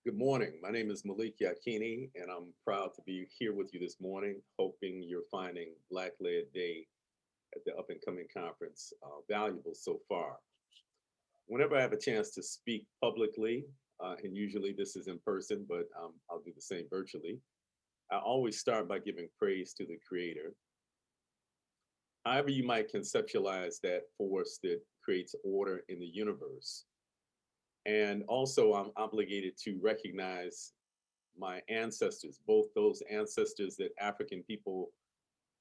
Good morning. My name is Malik Yakini, and I'm proud to be here with you this morning, hoping you're finding Black-led Day at the up-and-coming conference valuable so far. Whenever I have a chance to speak publicly, and usually this is in person, but I'll do the same virtually, I always start by giving praise to the Creator. However, you might conceptualize that force that creates order in the universe. And also, I'm obligated to recognize my ancestors, both those ancestors that African people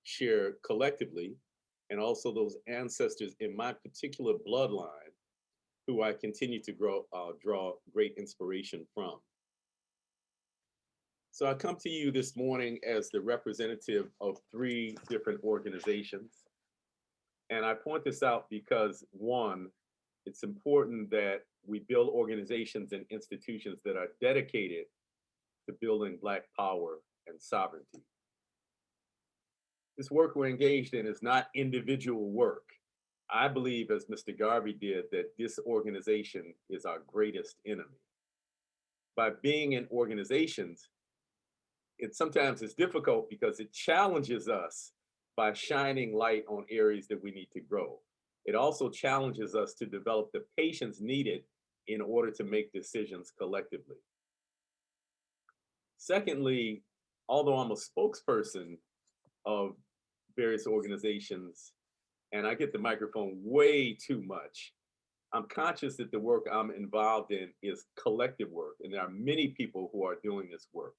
share collectively, and also those ancestors in my particular bloodline who I continue to draw great inspiration from. So I come to you this morning as the representative of three different organizations. And I point this out because one, it's important that we build organizations and institutions that are dedicated to building Black power and sovereignty. This work we're engaged in is not individual work. I believe, as Mr. Garvey did, that this organization is our greatest enemy. By being in organizations, it sometimes is difficult because it challenges us by shining light on areas that we need to grow. It also challenges us to develop the patience needed in order to make decisions collectively. Secondly, although I'm a spokesperson of various organizations and I get the microphone way too much, I'm conscious that the work I'm involved in is collective work, and there are many people who are doing this work.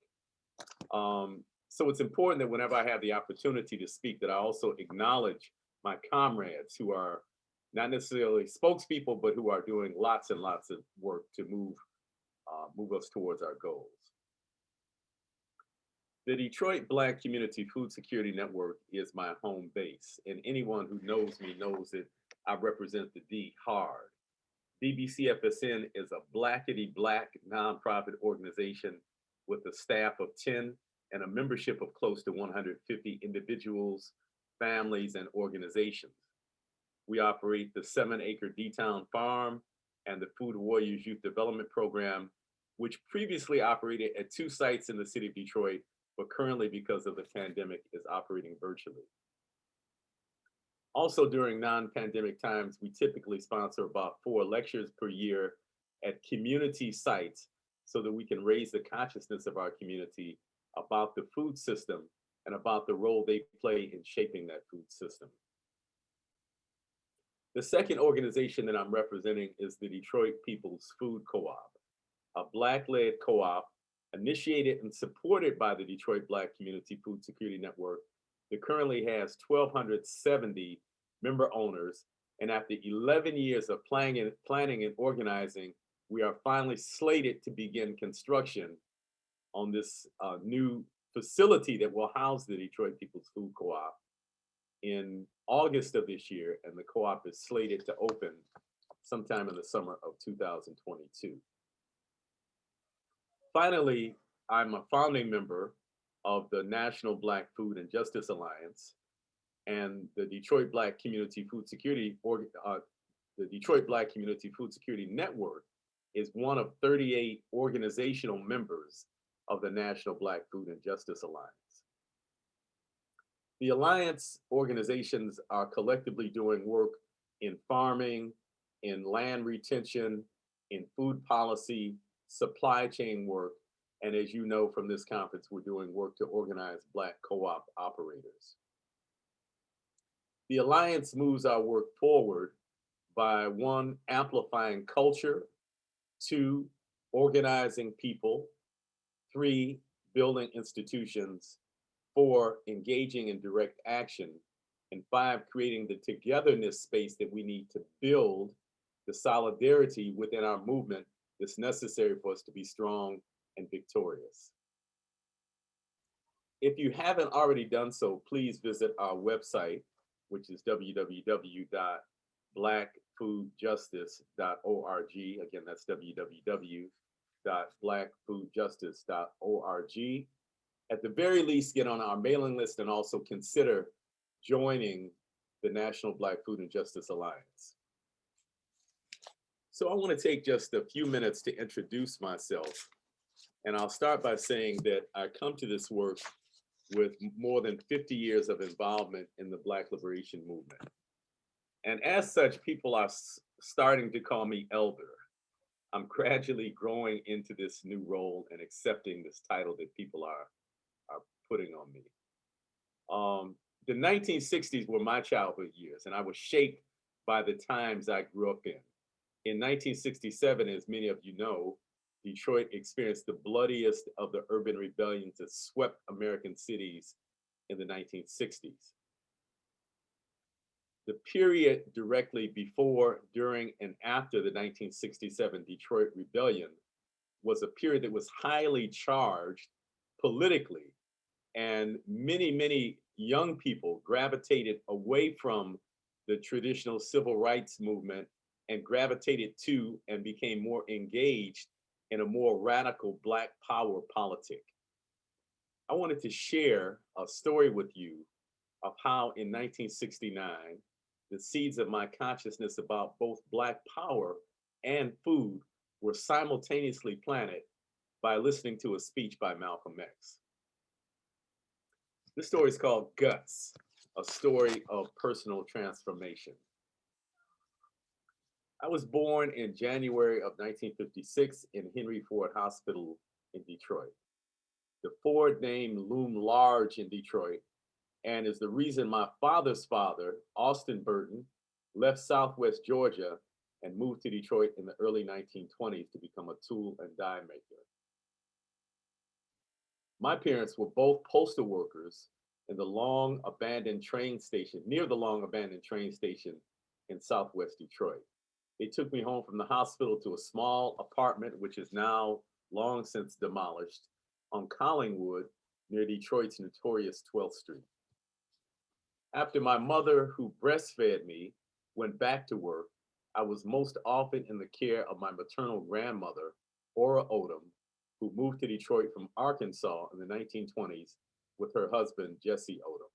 So it's important that whenever I have the opportunity to speak, that I also acknowledge my comrades who are not necessarily spokespeople, but who are doing lots and lots of work to move us towards our goals. The Detroit Black Community Food Security Network is my home base, and anyone who knows me knows that I represent the D hard. DBCFSN is a blackety black nonprofit organization with a staff of 10 and a membership of close to 150 individuals, families, and organizations. We operate the 7-acre D-Town Farm and the Food Warriors Youth Development Program, which previously operated at 2 sites in the city of Detroit, but currently, because of the pandemic, is operating virtually. Also, during non-pandemic times, we typically sponsor about 4 lectures per year at community sites so that we can raise the consciousness of our community about the food system and about the role they play in shaping that food system. The second organization that I'm representing is the Detroit People's Food Co-op, a Black-led co-op initiated and supported by the Detroit Black Community Food Security Network that currently has 1,270 member owners. And after 11 years of planning and organizing, we are finally slated to begin construction on this new facility that will house the Detroit People's Food Co-op in August of this year, and the co-op is slated to open sometime in the summer of 2022. Finally, I'm a founding member of the National Black Food and Justice Alliance, and the Detroit Black Community Food Security Network is one of 38 organizational members of the National Black Food and Justice Alliance. The Alliance organizations are collectively doing work in farming, in land retention, in food policy, supply chain work, and as you know from this conference, we're doing work to organize Black co-op operators. The Alliance moves our work forward by 1, amplifying culture, 2, organizing people, 3, building institutions, 4, engaging in direct action, and 5, creating the togetherness space that we need to build the solidarity within our movement that's necessary for us to be strong and victorious. If you haven't already done so, please visit our website, which is www.blackfoodjustice.org. Again, that's www.blackfoodjustice.org. At the very least, get on our mailing list and also consider joining the National Black Food and Justice Alliance. So I want to take just a few minutes to introduce myself And I'll start by saying that I come to this work with more than 50 years of involvement in the Black liberation movement. And as such, people are starting to call me elder. I'm gradually growing into this new role and accepting this title that people are putting on me. The 1960s were my childhood years, and I was shaped by the times I grew up in. In 1967, as many of you know, Detroit experienced the bloodiest of the urban rebellions that swept American cities in the 1960s. The period directly before, during, and after the 1967 Detroit Rebellion was a period that was highly charged politically, and many young people gravitated away from the traditional civil rights movement and gravitated to and became more engaged in a more radical Black power politic. I wanted to share a story with you of how in 1969, the seeds of my consciousness about both Black power and food were simultaneously planted by listening to a speech by Malcolm X. This story is called Guts, a story of personal transformation. I was born in January of 1956 in Henry Ford Hospital in Detroit. The Ford name loomed large in Detroit and is the reason my father's father, Austin Burton, left Southwest Georgia and moved to Detroit in the early 1920s to become a tool and die maker. My parents were both postal workers in the long abandoned train station, near the long abandoned train station in Southwest Detroit. They took me home from the hospital to a small apartment, which is now long since demolished, on Collingwood near Detroit's notorious 12th Street. After my mother, who breastfed me, went back to work, I was most often in the care of my maternal grandmother, Ora Odom, who moved to Detroit from Arkansas in the 1920s with her husband, Jesse Odom.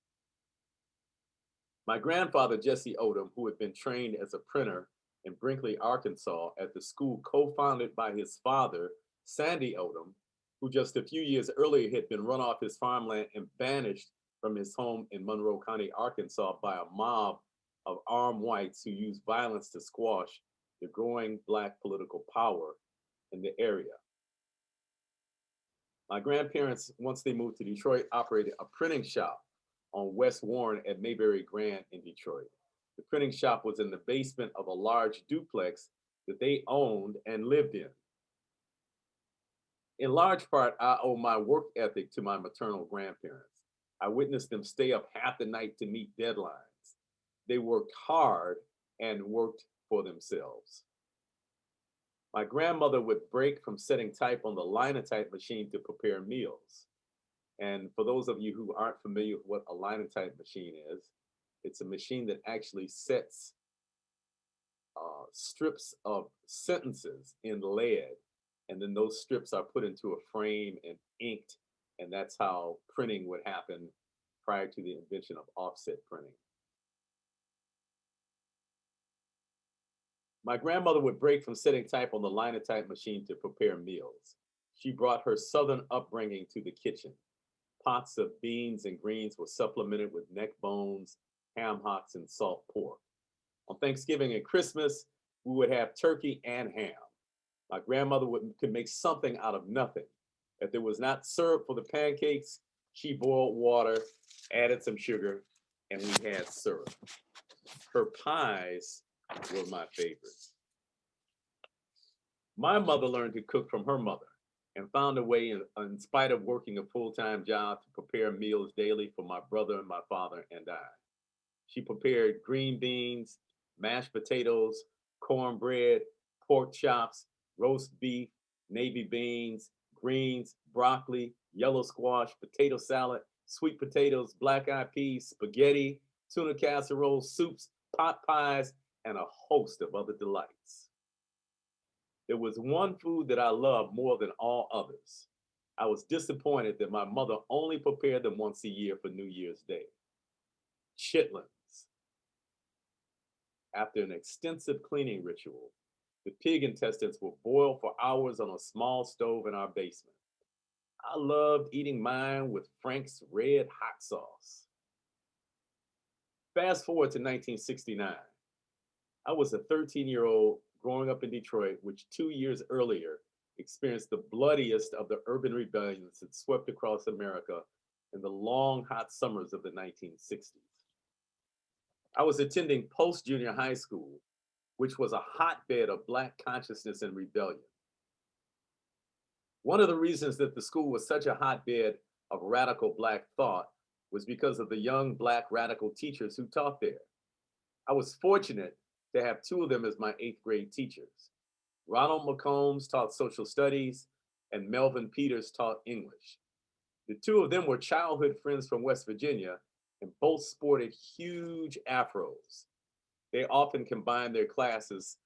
My grandfather, Jesse Odom, who had been trained as a printer in Brinkley, Arkansas, at the school co-founded by his father, Sandy Odom, who just a few years earlier had been run off his farmland and banished from his home in Monroe County, Arkansas, by a mob of armed whites who used violence to squash the growing Black political power in the area. My grandparents, once they moved to Detroit, operated a printing shop on West Warren at Mayberry Grand in Detroit. The printing shop was in the basement of a large duplex that they owned and lived in. In large part, I owe my work ethic to my maternal grandparents. I witnessed them stay up half the night to meet deadlines. They worked hard and worked for themselves. My grandmother would break from setting type on the linotype machine to prepare meals. And for those of you who aren't familiar with what a linotype machine is, it's a machine that actually sets strips of sentences in lead, and then those strips are put into a frame and inked, and that's how printing would happen prior to the invention of offset printing. My grandmother would break from setting type on the linotype machine to prepare meals. She brought her Southern upbringing to the kitchen. Pots of beans and greens were supplemented with neck bones, ham hocks, and salt pork. On Thanksgiving and Christmas, we would have turkey and ham. My grandmother could make something out of nothing. If there was not syrup for the pancakes, she boiled water, added some sugar, and we had syrup. Her pies were my favorites. My mother learned to cook from her mother and found a way, in spite of working a full-time job, to prepare meals daily for my brother, my father, and I. She prepared green beans, mashed potatoes, cornbread, pork chops, roast beef, navy beans, greens, broccoli, yellow squash, potato salad, sweet potatoes, black-eyed peas, spaghetti, tuna casserole, soups, pot pies, and a host of other delights. There was one food that I loved more than all others. I was disappointed that my mother only prepared them once a year for New Year's Day. Chitlins. After an extensive cleaning ritual, the pig intestines were boiled for hours on a small stove in our basement. I loved eating mine with Frank's red hot sauce. Fast forward to 1969. I was a 13-year-old growing up in Detroit, which 2 years earlier experienced the bloodiest of the urban rebellions that swept across America in the long, hot summers of the 1960s. I was attending post junior high school, which was a hotbed of Black consciousness and rebellion. One of the reasons that the school was such a hotbed of radical Black thought was because of the young Black radical teachers who taught there. I was fortunate to have two of them as my eighth grade teachers. Ronald McCombs taught social studies, and Melvin Peters taught English. The two of them were childhood friends from West Virginia and both sported huge afros. They often combined their classes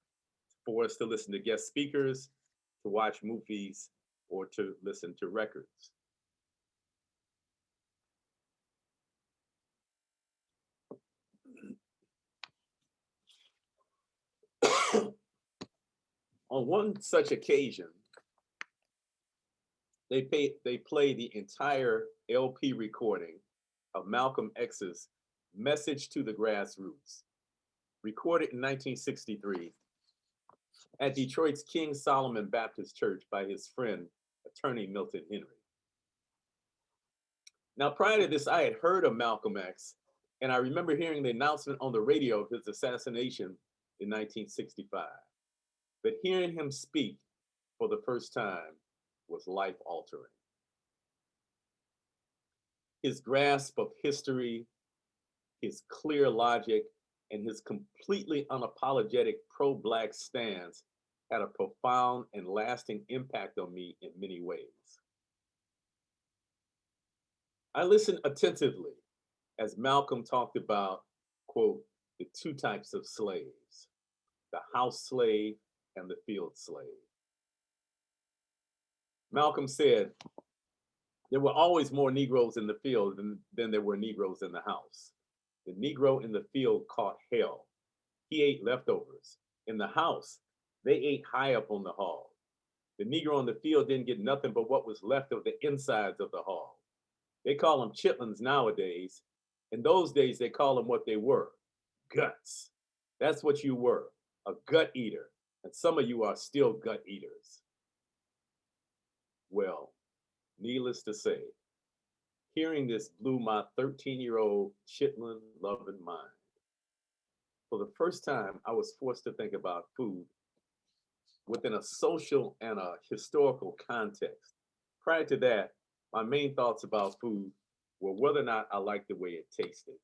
for us to listen to guest speakers, to watch movies, or to listen to records. On one such occasion, they played the entire LP recording of Malcolm X's Message to the Grassroots, recorded in 1963 at Detroit's King Solomon Baptist Church by his friend, attorney Milton Henry. Now, prior to this, I had heard of Malcolm X, and I remember hearing the announcement on the radio of his assassination in 1965. But hearing him speak for the first time was life altering. His grasp of history, his clear logic, and his completely unapologetic pro-Black stance had a profound and lasting impact on me in many ways. I listened attentively as Malcolm talked about, quote, the two types of slaves, the house slave and the field slave. Malcolm said, there were always more Negroes in the field than there were Negroes in the house. The Negro in the field caught hell. He ate leftovers. In the house, they ate high up on the hog. The Negro in the field didn't get nothing but what was left of the insides of the hog. They call them chitlins nowadays. In those days, they call them what they were, guts. That's what you were, a gut eater. And some of you are still gut eaters. Well, needless to say, hearing this blew my 13-year-old chitlin loving mind. For the first time, I was forced to think about food within a social and a historical context. Prior to that, my main thoughts about food were whether or not I liked the way it tasted.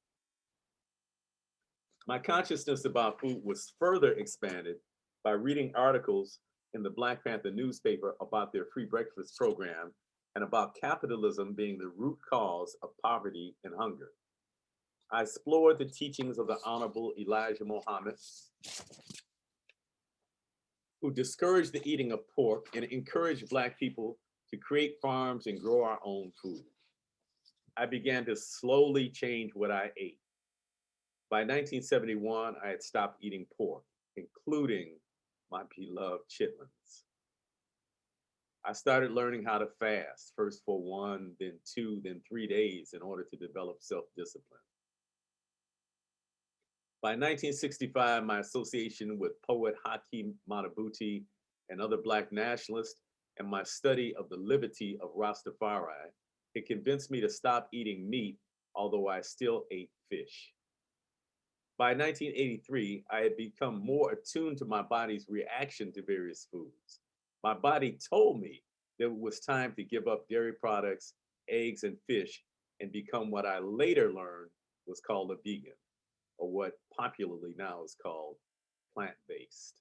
My consciousness about food was further expanded by reading articles in the Black Panther newspaper about their free breakfast program and about capitalism being the root cause of poverty and hunger. I explored the teachings of the Honorable Elijah Muhammad, who discouraged the eating of pork and encouraged Black people to create farms and grow our own food. I began to slowly change what I ate. By 1971, I had stopped eating pork, including my beloved chitlins. I started learning how to fast, first for 1, then 2, then 3 days in order to develop self-discipline. By 1965, my association with poet Hakeem Madhubuti and other Black nationalists and my study of the liberty of Rastafari had convinced me to stop eating meat, although I still ate fish. By 1983, I had become more attuned to my body's reaction to various foods. My body told me that it was time to give up dairy products, eggs, and fish and become what I later learned was called a vegan, or what popularly now is called plant-based.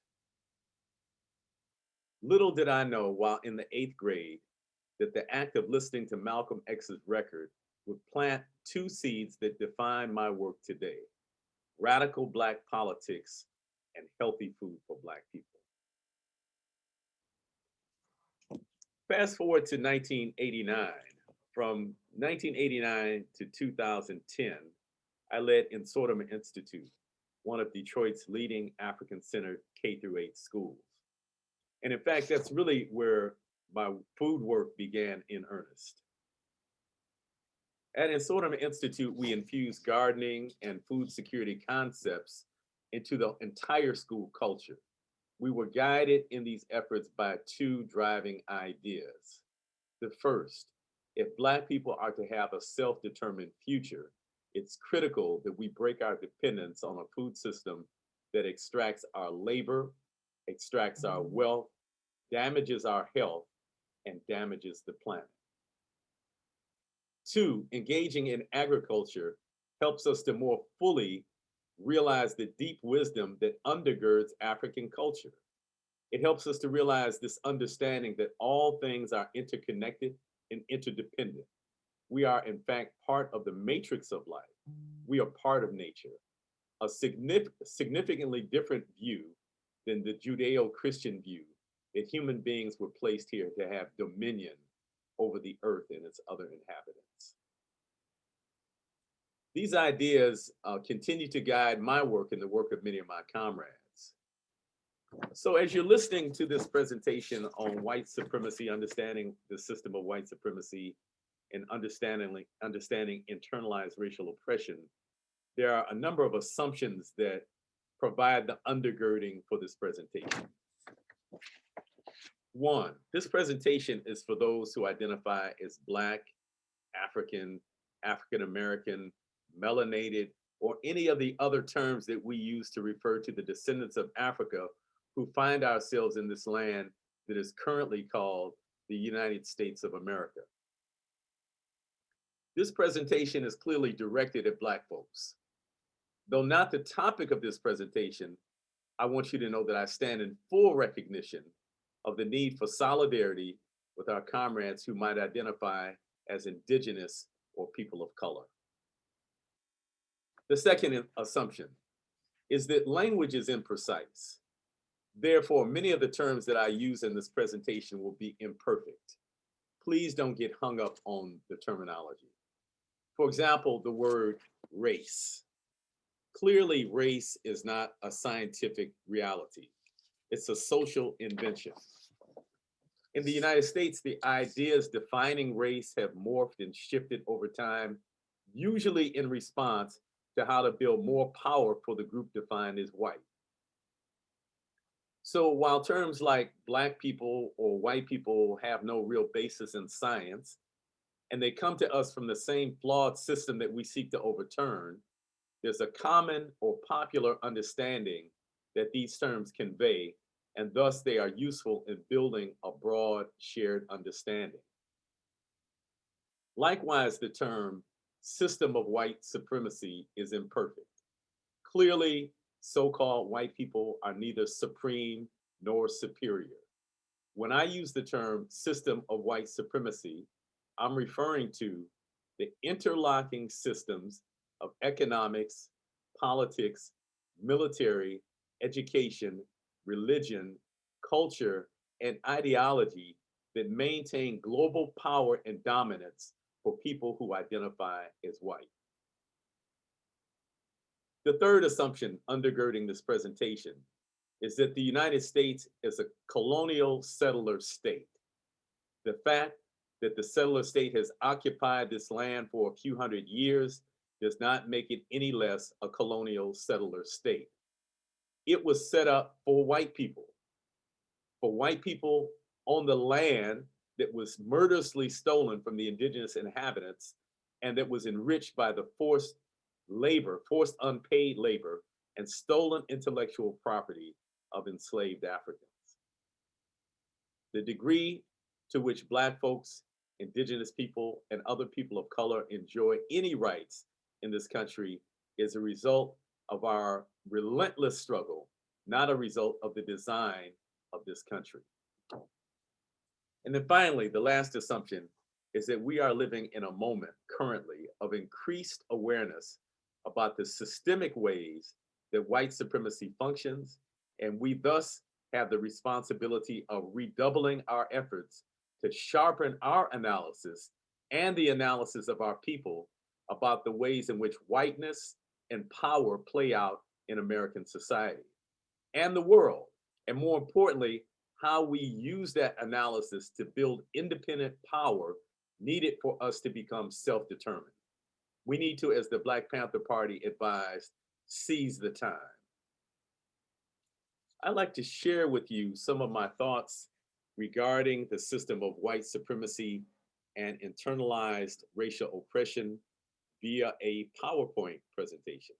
Little did I know while in the 8th grade that the act of listening to Malcolm X's record would plant two seeds that define my work today: radical Black politics and healthy food for Black people. Fast forward to 1989. From 1989 to 2010, I led Insortiment Institute, one of Detroit's leading African-centered K-8 schools. And in fact, that's really where my food work began in earnest. At Insortum Institute, we infuse gardening and food security concepts into the entire school culture. We were guided in these efforts by two driving ideas. The first, if Black people are to have a self-determined future, it's critical that we break our dependence on a food system that extracts our labor, extracts our wealth, damages our health, and damages the planet. Two, engaging in agriculture helps us to more fully realize the deep wisdom that undergirds African culture. It helps us to realize this understanding that all things are interconnected and interdependent. We are, in fact, part of the matrix of life. We are part of nature, a significantly different view than the Judeo-Christian view that human beings were placed here to have dominion over the earth and its other inhabitants. These ideas continue to guide my work and the work of many of my comrades. So as you're listening to this presentation on white supremacy, understanding the system of white supremacy, and understanding internalized racial oppression, there are a number of assumptions that provide the undergirding for this presentation. One, this presentation is for those who identify as Black, African, African American, melanated, or any of the other terms that we use to refer to the descendants of Africa who find ourselves in this land that is currently called the United States of America. This presentation is clearly directed at Black folks. Though not the topic of this presentation, I want you to know that I stand in full recognition of the need for solidarity with our comrades who might identify as indigenous or people of color. The second assumption is that language is imprecise. Therefore, many of the terms that I use in this presentation will be imperfect. Please don't get hung up on the terminology. For example, the word race. Clearly, race is not a scientific reality. It's a social invention. In the United States, the ideas defining race have morphed and shifted over time, usually in response to how to build more power for the group defined as white. So while terms like Black people or white people have no real basis in science, and they come to us from the same flawed system that we seek to overturn, there's a common or popular understanding that these terms convey, and thus they are useful in building a broad shared understanding. Likewise, the term system of white supremacy is imperfect. Clearly, so-called white people are neither supreme nor superior. When I use the term system of white supremacy, I'm referring to the interlocking systems of economics, politics, military, education, religion, culture, and ideology that maintain global power and dominance for people who identify as white. The third assumption undergirding this presentation is that the United States is a colonial settler state. The fact that the settler state has occupied this land for a few hundred years does not make it any less a colonial settler state. It was set up for white people on the land that was murderously stolen from the indigenous inhabitants and that was enriched by the forced unpaid labor, and stolen intellectual property of enslaved Africans. The degree to which Black folks, indigenous people, and other people of color enjoy any rights in this country is a result of our relentless struggle, not a result of the design of this country. And then finally, the last assumption is that we are living in a moment currently of increased awareness about the systemic ways that white supremacy functions, and we thus have the responsibility of redoubling our efforts to sharpen our analysis and the analysis of our people about the ways in which whiteness and power play out in American society and the world, and more importantly, how we use that analysis to build independent power needed for us to become self-determined. We need to, as the Black Panther Party advised, seize the time. I'd like to share with you some of my thoughts regarding the system of white supremacy and internalized racial oppression via a PowerPoint presentation.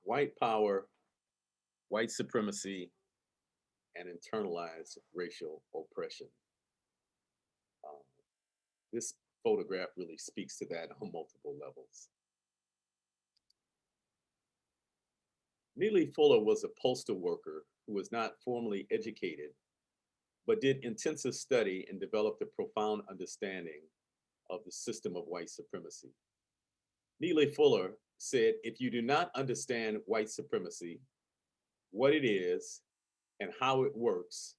White power, white supremacy, and internalized racial oppression. Um, this photograph really speaks to that on multiple levels. Neely Fuller was a postal worker who was not formally educated, but did intensive study and developed a profound understanding of the system of white supremacy. Neely Fuller said, if you do not understand white supremacy, what it is, and how it works,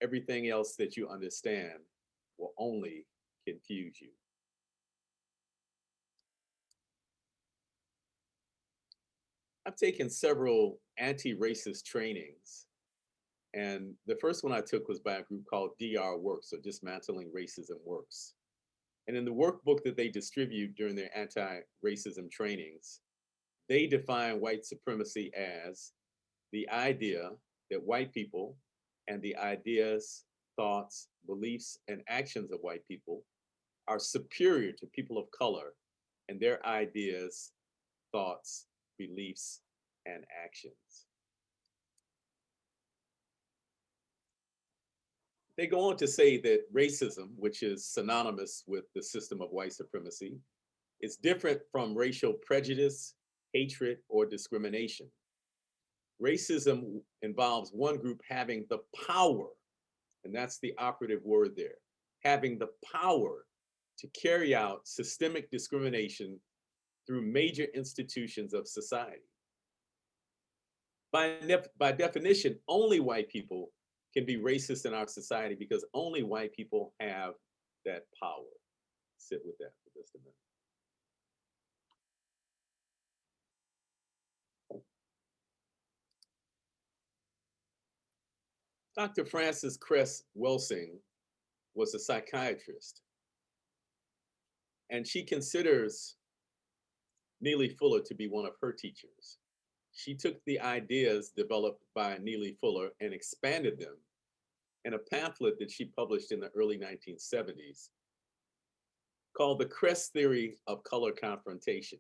everything else that you understand will only confuse you. I've taken several anti-racist trainings, and the first one I took was by a group called DR Works, or Dismantling Racism Works. And in the workbook that they distribute during their anti-racism trainings, they define white supremacy as the idea that white people and the ideas, thoughts, beliefs, and actions of white people are superior to people of color and their ideas, thoughts, beliefs, and actions. They go on to say that racism, which is synonymous with the system of white supremacy, is different from racial prejudice, hatred, or discrimination. Racism involves one group having the power, and that's the operative word there, having the power to carry out systemic discrimination through major institutions of society. By definition, only white people can be racist in our society because only white people have that power. Sit with that for just a minute. Dr. Frances Cress Welsing was a psychiatrist, and she considers Neely Fuller to be one of her teachers. She took the ideas developed by Neely Fuller and expanded them in a pamphlet that she published in the early 1970s called The Cress Theory of Color Confrontation.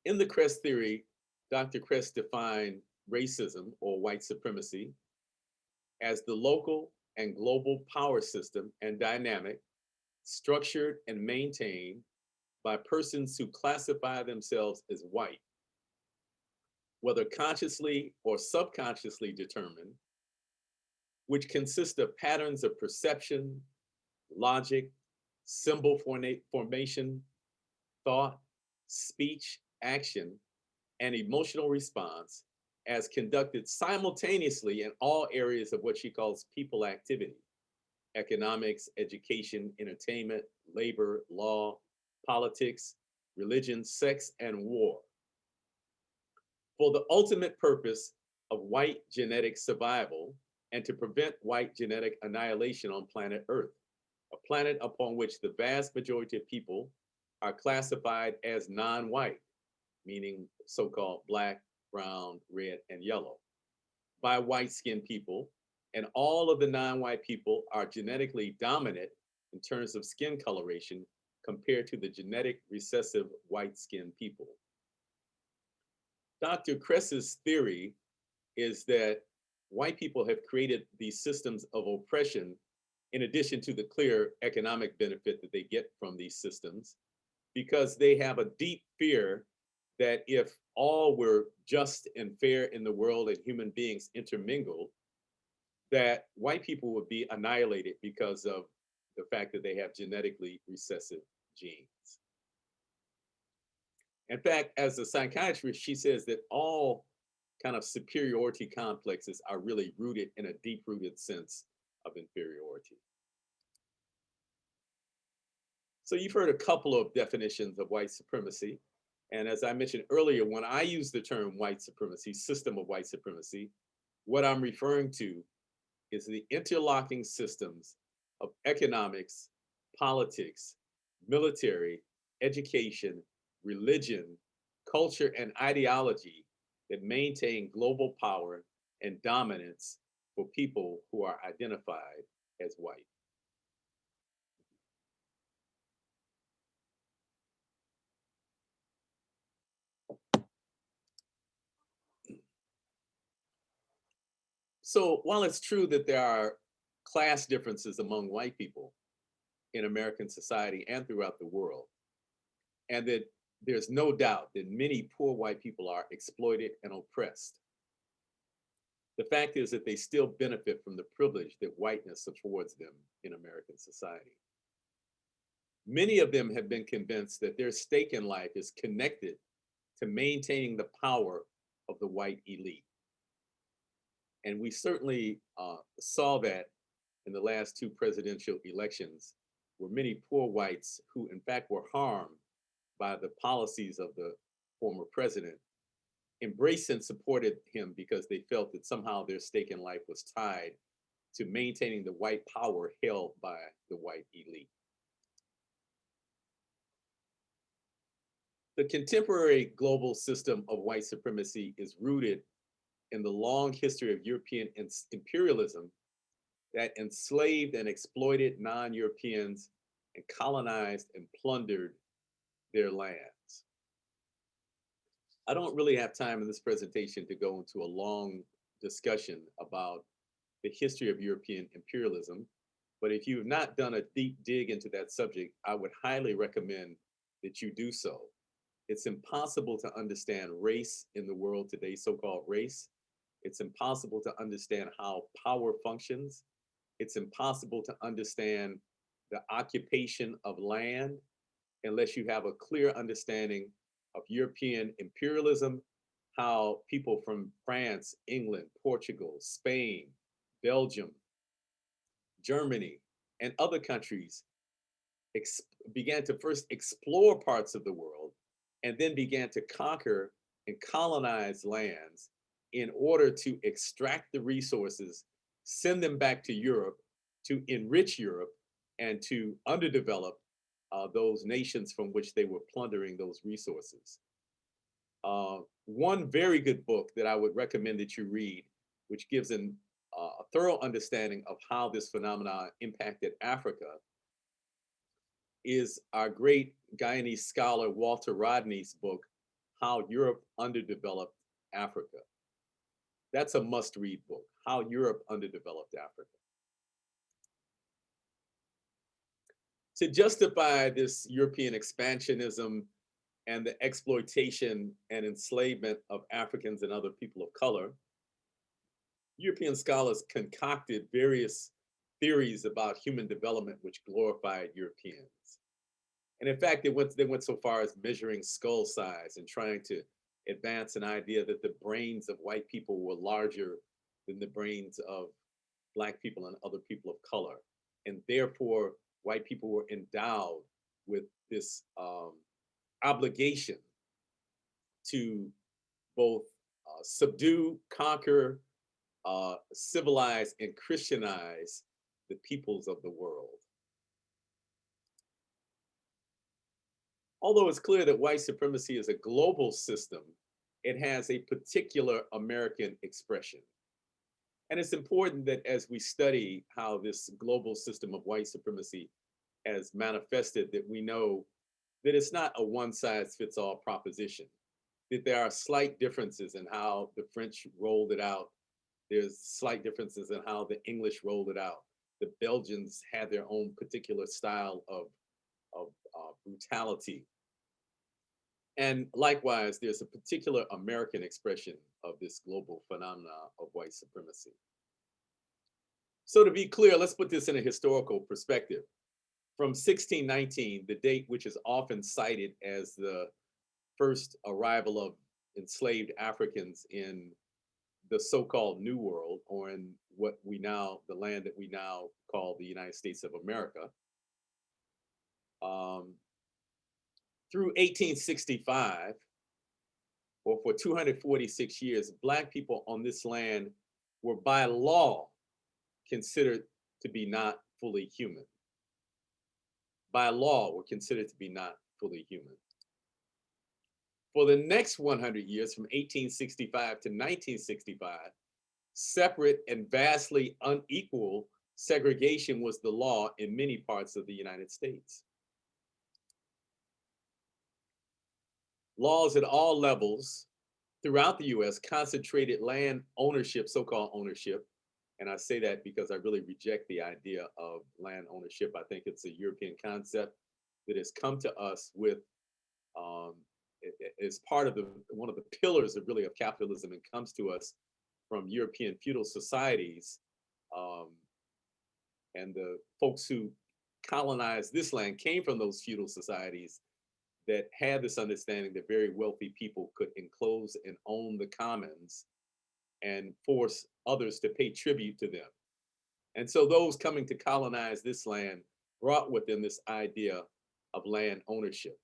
In the Cress theory, Dr. Cress defined racism or white supremacy as the local and global power system and dynamic structured and maintained by persons who classify themselves as white, whether consciously or subconsciously determined, which consist of patterns of perception, logic, symbol formation, thought, speech, action, and emotional response as conducted simultaneously in all areas of what she calls people activity: economics, education, entertainment, labor, law, politics, religion, sex, and war, for the ultimate purpose of white genetic survival and to prevent white genetic annihilation on planet Earth, a planet upon which the vast majority of people are classified as non-white, meaning so-called black, brown, red, and yellow, by white-skinned people, and all of the non-white people are genetically dominant in terms of skin coloration compared to the genetic recessive white-skinned people. Dr. Cress's theory is that white people have created these systems of oppression in addition to the clear economic benefit that they get from these systems, because they have a deep fear that if all were just and fair in the world and human beings intermingled, that white people would be annihilated because of the fact that they have genetically recessive genes. In fact, as a psychiatrist, she says that all kind of superiority complexes are really rooted in a deep-rooted sense of inferiority. So you've heard a couple of definitions of white supremacy. And as I mentioned earlier, when I use the term white supremacy, system of white supremacy, what I'm referring to is the interlocking systems of economics, politics, military, education, religion, culture, and ideology that maintain global power and dominance for people who are identified as white. So while it's true that there are class differences among white people in American society and throughout the world, and that there's no doubt that many poor white people are exploited and oppressed, the fact is that they still benefit from the privilege that whiteness affords them in American society. Many of them have been convinced that their stake in life is connected to maintaining the power of the white elite. And we certainly saw that in the last two presidential elections, where many poor whites who in fact were harmed by the policies of the former president embraced and supported him because they felt that somehow their stake in life was tied to maintaining the white power held by the white elite. The contemporary global system of white supremacy is rooted in the long history of European imperialism that enslaved and exploited non-Europeans and colonized and plundered their lands. I don't really have time in this presentation to go into a long discussion about the history of European imperialism, but if you have not done a deep dig into that subject, I would highly recommend that you do so. It's impossible to understand race in the world today, so-called race. It's impossible to understand how power functions. It's impossible to understand the occupation of land unless you have a clear understanding of European imperialism, how people from France, England, Portugal, Spain, Belgium, Germany, and other countries began to first explore parts of the world and then began to conquer and colonize lands in order to extract the resources, send them back to Europe, to enrich Europe, and to underdevelop those nations from which they were plundering those resources. One very good book that I would recommend that you read, which gives a thorough understanding of how this phenomenon impacted Africa, is our great Guyanese scholar Walter Rodney's book, How Europe Underdeveloped Africa. That's a must-read book, How Europe Underdeveloped Africa. To justify this European expansionism and the exploitation and enslavement of Africans and other people of color, European scholars concocted various theories about human development which glorified Europeans. And in fact, they went so far as measuring skull size and trying to advance an idea that the brains of white people were larger than the brains of Black people and other people of color. And therefore, white people were endowed with this obligation to both subdue, conquer, civilize, and Christianize the peoples of the world. Although it's clear that white supremacy is a global system, it has a particular American expression. And it's important that as we study how this global system of white supremacy has manifested, that we know that it's not a one-size-fits-all proposition, that there are slight differences in how the French rolled it out. There's slight differences in how the English rolled it out. The Belgians had their own particular style of brutality. And likewise, there's a particular American expression of this global phenomena of white supremacy. So to be clear, let's put this in a historical perspective. From 1619, the date which is often cited as the first arrival of enslaved Africans in the so-called New World, or in what we now, the land that we now call the United States of America, um, through 1865, or for 246 years, Black people on this land were by law considered to be not fully human. By law, were considered to be not fully human. For the next 100 years, from 1865 to 1965, separate and vastly unequal segregation was the law in many parts of the United States. Laws at all levels throughout the US concentrated land ownership, so-called ownership. And I say that because I really reject the idea of land ownership. I think it's a European concept that has come to us with, as part of one of the pillars of really of capitalism, and comes to us from European feudal societies. And the folks who colonized this land came from those feudal societies that had this understanding that very wealthy people could enclose and own the commons and force others to pay tribute to them. And so those coming to colonize this land brought with them this idea of land ownership.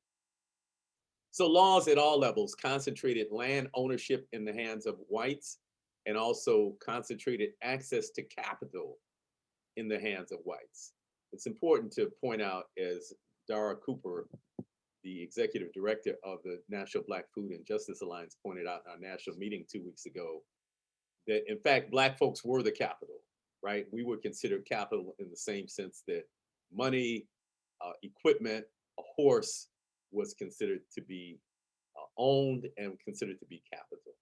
So laws at all levels concentrated land ownership in the hands of whites, and also concentrated access to capital in the hands of whites. It's important to point out, as Dara Cooper, the executive director of the National Black Food and Justice Alliance, pointed out in our national meeting 2 weeks ago, that in fact, Black folks were the capital, right? We were considered capital in the same sense that money, equipment, a horse was considered to be owned and considered to be capital.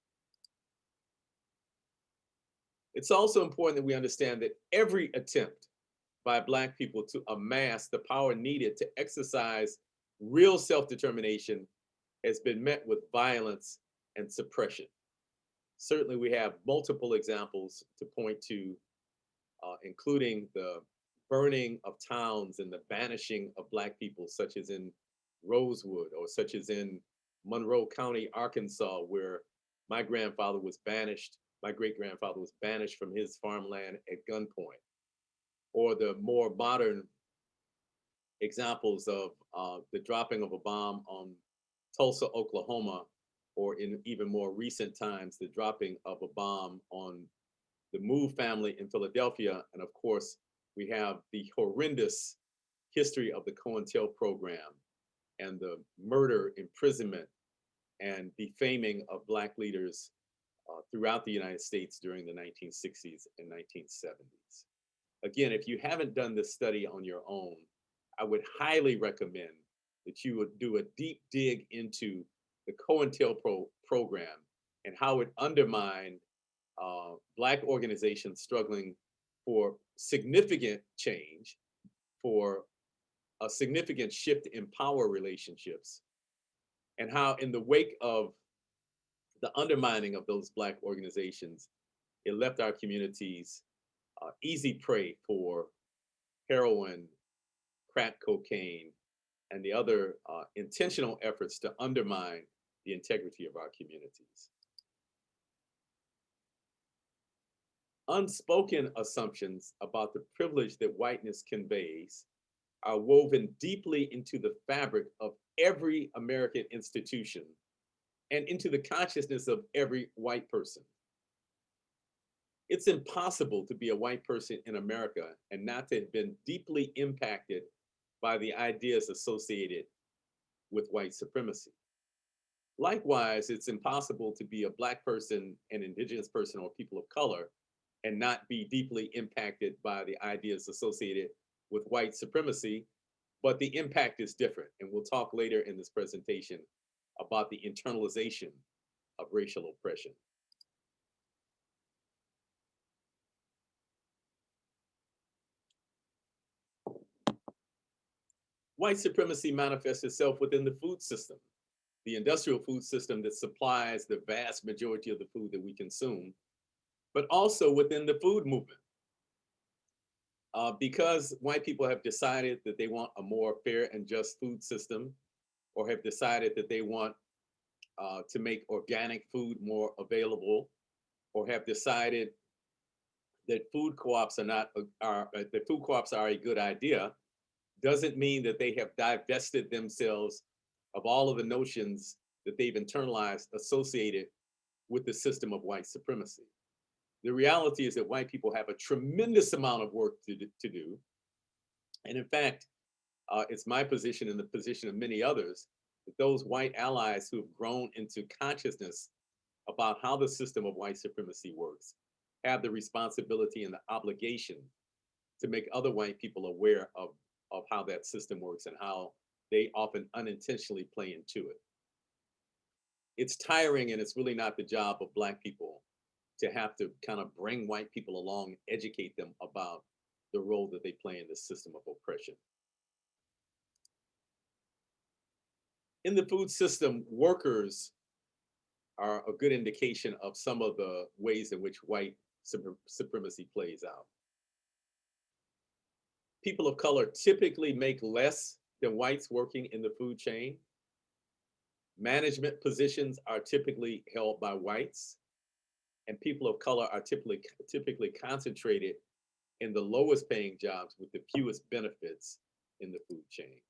It's also important that we understand that every attempt by Black people to amass the power needed to exercise real self-determination has been met with violence and suppression. Certainly, we have multiple examples to point to, including the burning of towns and the banishing of Black people, such as in Rosewood, or such as in Monroe County, Arkansas, where my grandfather was banished, my great-grandfather was banished from his farmland at gunpoint. Or the more modern examples of the dropping of a bomb on Tulsa, Oklahoma, or in even more recent times, the dropping of a bomb on the Move family in Philadelphia. And of course, we have the horrendous history of the COINTEL program and the murder, imprisonment, and defaming of Black leaders throughout the United States during the 1960s and 1970s. Again, if you haven't done this study on your own, I would highly recommend that you would do a deep dig into the COINTEL program and how it undermined Black organizations struggling for significant change, for a significant shift in power relationships, and how in the wake of the undermining of those Black organizations, it left our communities easy prey for heroin, crack cocaine, and the other intentional efforts to undermine the integrity of our communities. Unspoken assumptions about the privilege that whiteness conveys are woven deeply into the fabric of every American institution and into the consciousness of every white person. It's impossible to be a white person in America and not to have been deeply impacted by the ideas associated with white supremacy. Likewise, it's impossible to be a Black person, an Indigenous person, or people of color and not be deeply impacted by the ideas associated with white supremacy, but the impact is different. And we'll talk later in this presentation about the internalization of racial oppression. White supremacy manifests itself within the food system, the industrial food system that supplies the vast majority of the food that we consume, but also within the food movement. Because white people have decided that they want a more fair and just food system, or have decided that they want to make organic food more available, or have decided that food co-ops are not that food co-ops are a good idea doesn't mean that they have divested themselves of all of the notions that they've internalized associated with the system of white supremacy. The reality is that white people have a tremendous amount of work to do. And in fact, it's my position and the position of many others that those white allies who have grown into consciousness about how the system of white supremacy works have the responsibility and the obligation to make other white people aware of how that system works and how they often unintentionally play into it. It's tiring, and it's really not the job of Black people to have to kind of bring white people along, educate them about the role that they play in the system of oppression. In the food system, workers are a good indication of some of the ways in which white supremacy plays out. People of color typically make less than whites working in the food chain. Management positions are typically held by whites, and people of color are typically concentrated in the lowest paying jobs with the fewest benefits in the food chain.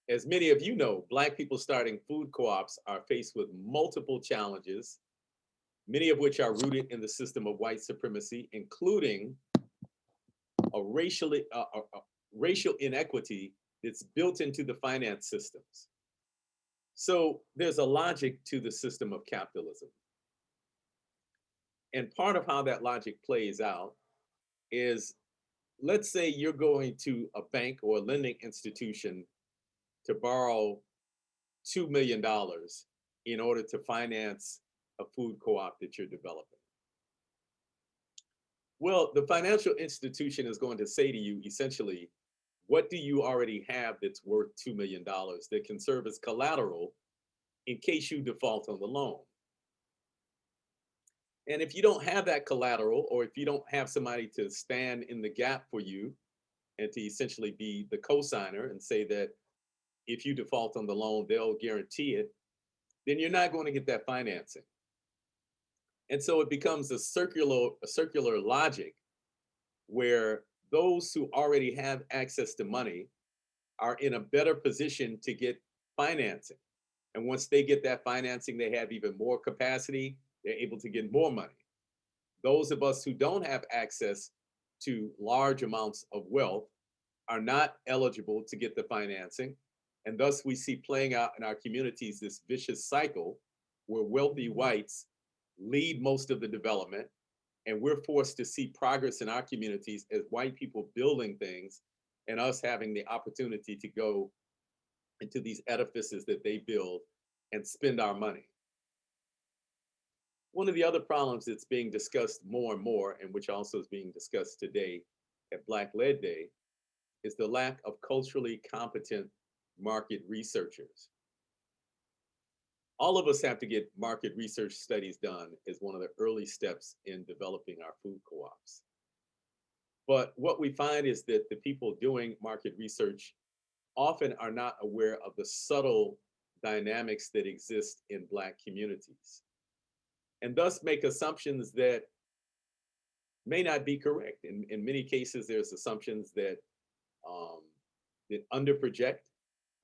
As many of you know, Black people starting food co-ops are faced with multiple challenges, many of which are rooted in the system of white supremacy, including a racial inequity that's built into the finance systems. So there's a logic to the system of capitalism. And part of how that logic plays out is, let's say you're going to a bank or a lending institution to borrow $2 million in order to finance a food co-op that you're developing. Well, the financial institution is going to say to you, essentially, what do you already have that's worth $2 million that can serve as collateral in case you default on the loan? And if you don't have that collateral, or if you don't have somebody to stand in the gap for you and to essentially be the co-signer and say that if you default on the loan, they'll guarantee it, then you're not going to get that financing. And so it becomes a circular logic where those who already have access to money are in a better position to get financing. And once they get that financing, they have even more capacity, they're able to get more money. Those of us who don't have access to large amounts of wealth are not eligible to get the financing. And thus we see playing out in our communities this vicious cycle where wealthy whites lead most of the development, and we're forced to see progress in our communities as white people building things and us having the opportunity to go into these edifices that they build and spend our money. One of the other problems that's being discussed more and more, and which also is being discussed today at Black Led Day, is the lack of culturally competent market researchers. All of us have to get market research studies done as one of the early steps in developing our food co-ops. But what we find is that the people doing market research often are not aware of the subtle dynamics that exist in Black communities, and thus make assumptions that may not be correct. In many cases, there's assumptions that underproject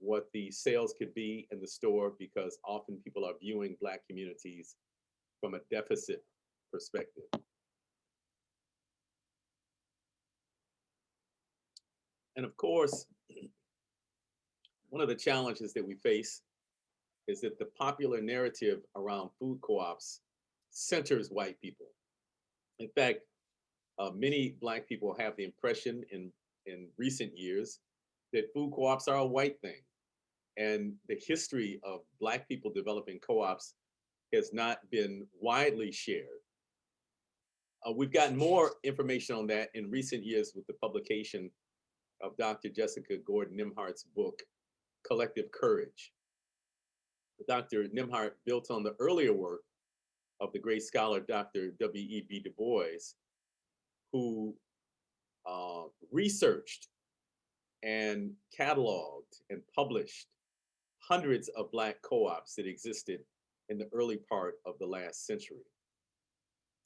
what the sales could be in the store, because often people are viewing Black communities from a deficit perspective. And of course, one of the challenges that we face is that the popular narrative around food co-ops centers white people. In fact, many Black people have the impression in recent years that food co-ops are a white thing. And the history of Black people developing co-ops has not been widely shared. We've gotten more information on that in recent years with the publication of Dr. Jessica Gordon Nimhart's book, Collective Courage. Dr. Nimhart built on the earlier work of the great scholar, Dr. W.E.B. Du Bois, who researched and cataloged and published hundreds of Black co-ops that existed in the early part of the last century.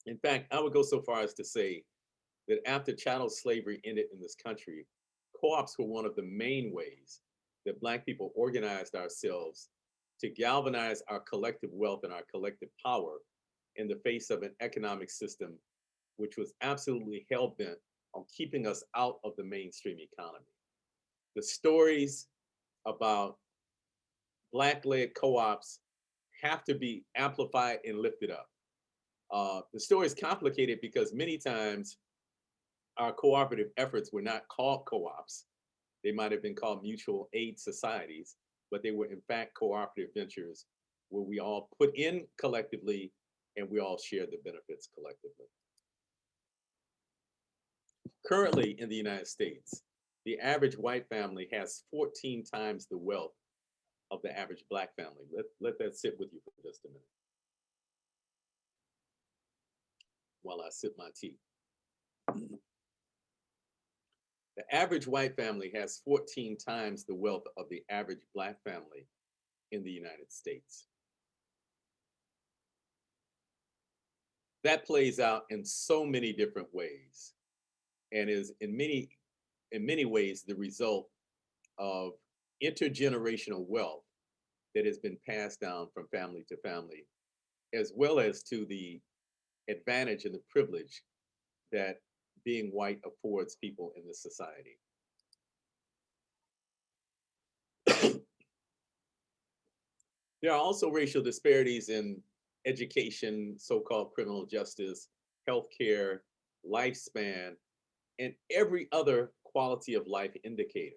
In fact, I would go so far as to say that after chattel slavery ended in this country, co-ops were one of the main ways that Black people organized ourselves to galvanize our collective wealth and our collective power in the face of an economic system which was absolutely hell-bent on keeping us out of the mainstream economy. The stories about Black-led co-ops have to be amplified and lifted up. The story is complicated because many times our cooperative efforts were not called co-ops. They might have been called mutual aid societies, but they were in fact cooperative ventures where we all put in collectively and we all share the benefits collectively. Currently in the United States, the average white family has 14 times the wealth of the average Black family. Let that sit with you for just a minute while I sip my tea. The average white family has 14 times the wealth of the average Black family in the United States. That plays out in so many different ways and is in many ways the result of intergenerational wealth that has been passed down from family to family, as well as to the advantage and the privilege that being white affords people in this society. There are also racial disparities in education, so-called criminal justice, healthcare, lifespan, and every other quality of life indicator.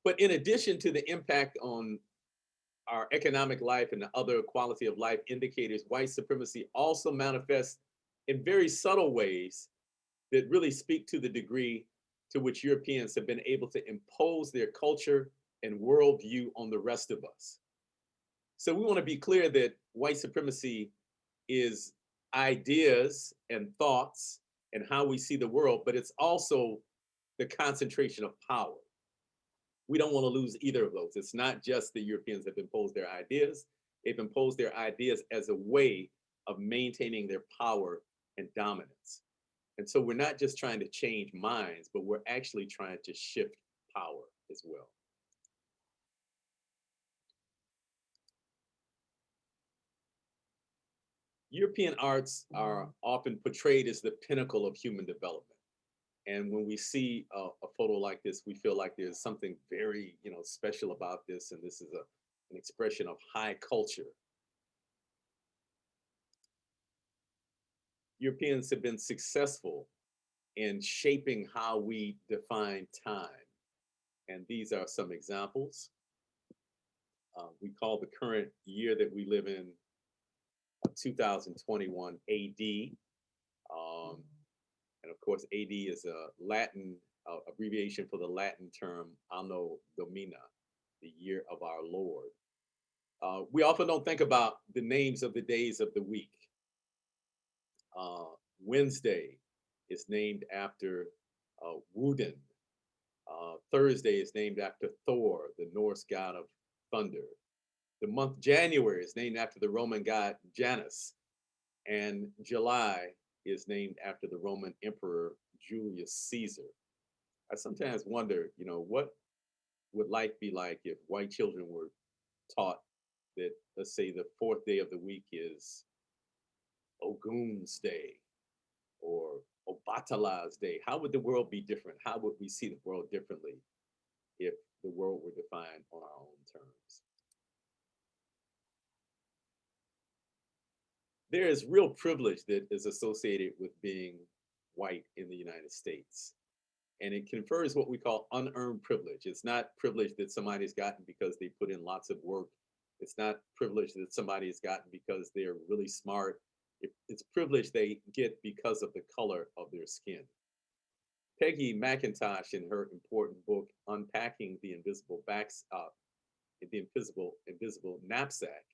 But in addition to the impact on our economic life and the other quality of life indicators, white supremacy also manifests in very subtle ways that really speak to the degree to which Europeans have been able to impose their culture and worldview on the rest of us. So we want to be clear that white supremacy is ideas and thoughts and how we see the world, but it's also the concentration of power. We don't want to lose either of those. It's not just the Europeans have imposed their ideas. They've imposed their ideas as a way of maintaining their power and dominance. And so we're not just trying to change minds, but we're actually trying to shift power as well. European arts are often portrayed as the pinnacle of human development. And when we see a photo like this, we feel like there's something very, special about this, and this is an expression of high culture. Europeans have been successful in shaping how we define time. And these are some examples. We call the current year that we live in 2021 AD. And of course, AD is a Latin abbreviation for the Latin term Anno Domini, the year of our Lord. We often don't think about the names of the days of the week. Wednesday is named after Woden. Thursday is named after Thor, the Norse god of thunder. The month January is named after the Roman god Janus. And July is named after the Roman Emperor Julius Caesar. I sometimes wonder, what would life be like if white children were taught that, let's say, the fourth day of the week is Ogun's Day or Obatala's Day? How would the world be different? How would we see the world differently if the world were defined on our own terms? There is real privilege that is associated with being white in the United States. And it confers what we call unearned privilege. It's not privilege that somebody's gotten because they put in lots of work. It's not privilege that somebody's gotten because they're really smart. It's privilege they get because of the color of their skin. Peggy McIntosh, in her important book, Unpacking the Invisible Invisible Knapsack,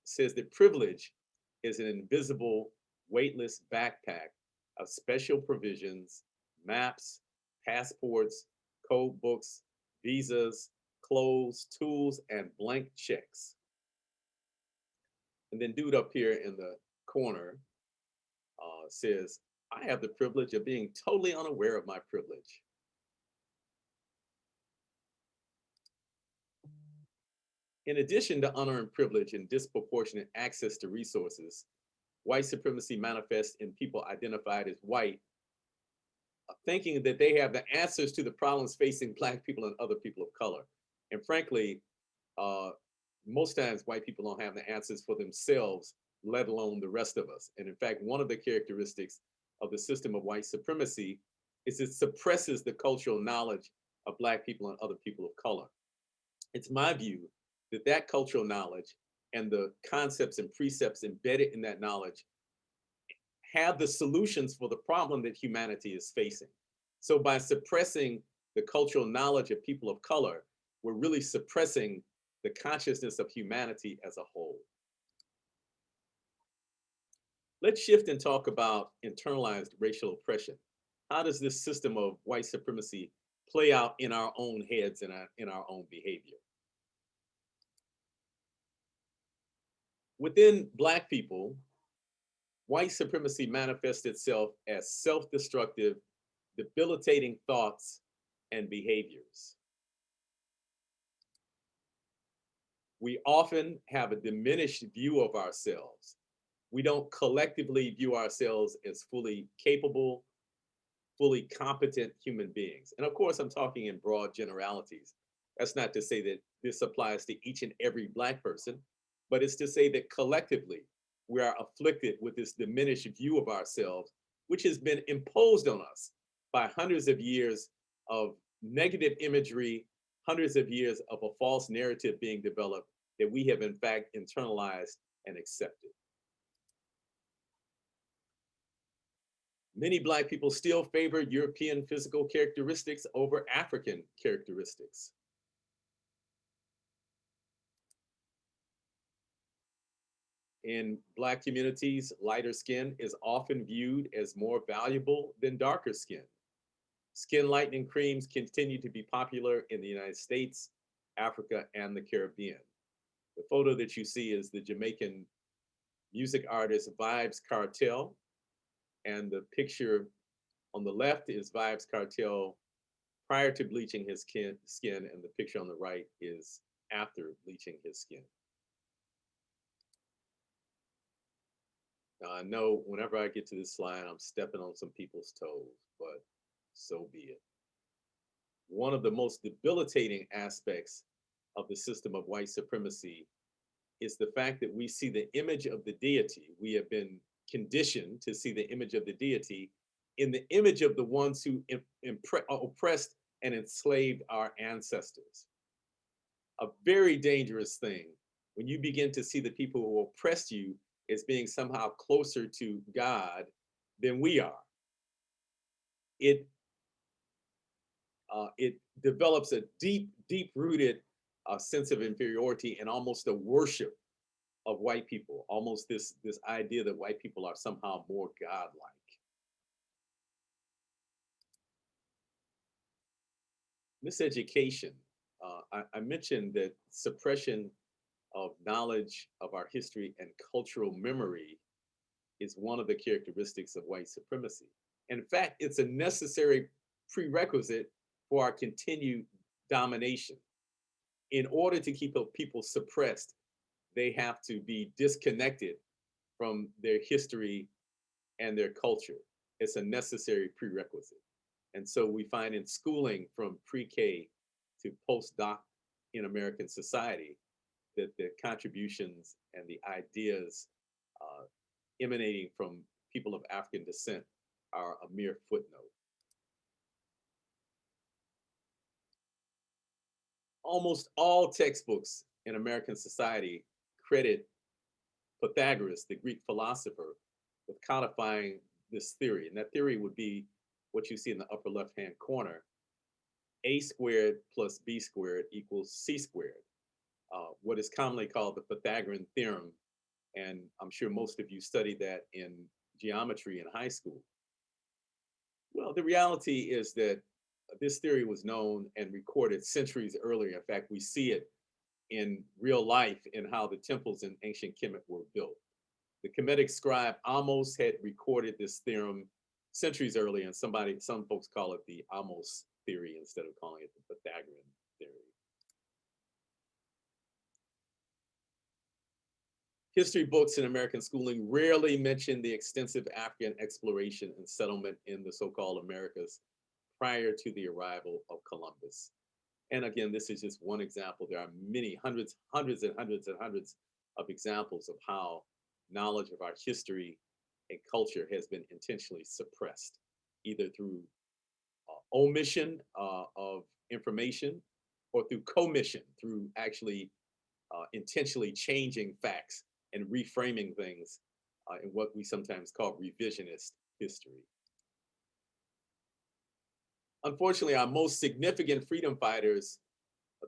says that privilege is an invisible, weightless backpack of special provisions, maps, passports, code books, visas, clothes, tools, and blank checks. And then dude up here in the corner says, I have the privilege of being totally unaware of my privilege. In addition to unearned privilege and disproportionate access to resources, white supremacy manifests in people identified as white, thinking that they have the answers to the problems facing Black people and other people of color. And frankly, uh, most times white people don't have the answers for themselves, let alone the rest of us. And in fact, one of the characteristics of the system of white supremacy is it suppresses the cultural knowledge of Black people and other people of color. It's my view that that cultural knowledge and the concepts and precepts embedded in that knowledge have the solutions for the problem that humanity is facing. So by suppressing the cultural knowledge of people of color, we're really suppressing the consciousness of humanity as a whole. Let's shift and talk about internalized racial oppression. How does this system of white supremacy play out in our own heads and in our own behavior? Within Black people, white supremacy manifests itself as self-destructive, debilitating thoughts and behaviors. We often have a diminished view of ourselves. We don't collectively view ourselves as fully capable, fully competent human beings. And of course, I'm talking in broad generalities. That's not to say that this applies to each and every Black person, but it's to say that collectively, we are afflicted with this diminished view of ourselves, which has been imposed on us by hundreds of years of negative imagery, hundreds of years of a false narrative being developed that we have in fact internalized and accepted. Many Black people still favor European physical characteristics over African characteristics. In Black communities, lighter skin is often viewed as more valuable than darker skin. Skin lightening creams continue to be popular in the United States, Africa, and the Caribbean. The photo that you see is the Jamaican music artist Vybz Kartel, and the picture on the left is Vybz Kartel prior to bleaching his skin, and the picture on the right is after bleaching his skin. Now, I know whenever I get to this slide, I'm stepping on some people's toes, but so be it. One of the most debilitating aspects of the system of white supremacy is the fact that we see the image of the deity. We have been conditioned to see the image of the deity in the image of the ones who oppressed and enslaved our ancestors. A very dangerous thing when you begin to see the people who oppressed you as being somehow closer to God than we are. It develops a deep-rooted sense of inferiority and almost a worship of white people, almost this idea that white people are somehow more godlike. Miseducation. I mentioned that suppression of knowledge of our history and cultural memory is one of the characteristics of white supremacy. In fact, it's a necessary prerequisite for our continued domination. In order to keep people suppressed, they have to be disconnected from their history and their culture. It's a necessary prerequisite. And so we find in schooling from pre-K to postdoc in American society that the contributions and the ideas emanating from people of African descent are a mere footnote. Almost all textbooks in American society credit Pythagoras, the Greek philosopher, with codifying this theory. And that theory would be what you see in the upper left-hand corner: a squared plus b squared equals c squared, what is commonly called the Pythagorean theorem. And I'm sure most of you studied that in geometry in high school. Well, the reality is that this theory was known and recorded centuries earlier. In fact, we see it in real life in how the temples in ancient Kemet were built. The Kemetic scribe Amos had recorded this theorem centuries earlier, and some folks call it the Amos theory instead of calling it the Pythagorean theory. History books in American schooling rarely mention the extensive African exploration and settlement in the so-called Americas prior to the arrival of Columbus. And again, this is just one example. There are many hundreds and hundreds of examples of how knowledge of our history and culture has been intentionally suppressed, either through omission of information or through commission, through actually intentionally changing facts and reframing things in what we sometimes call revisionist history. Unfortunately, our most significant freedom fighters,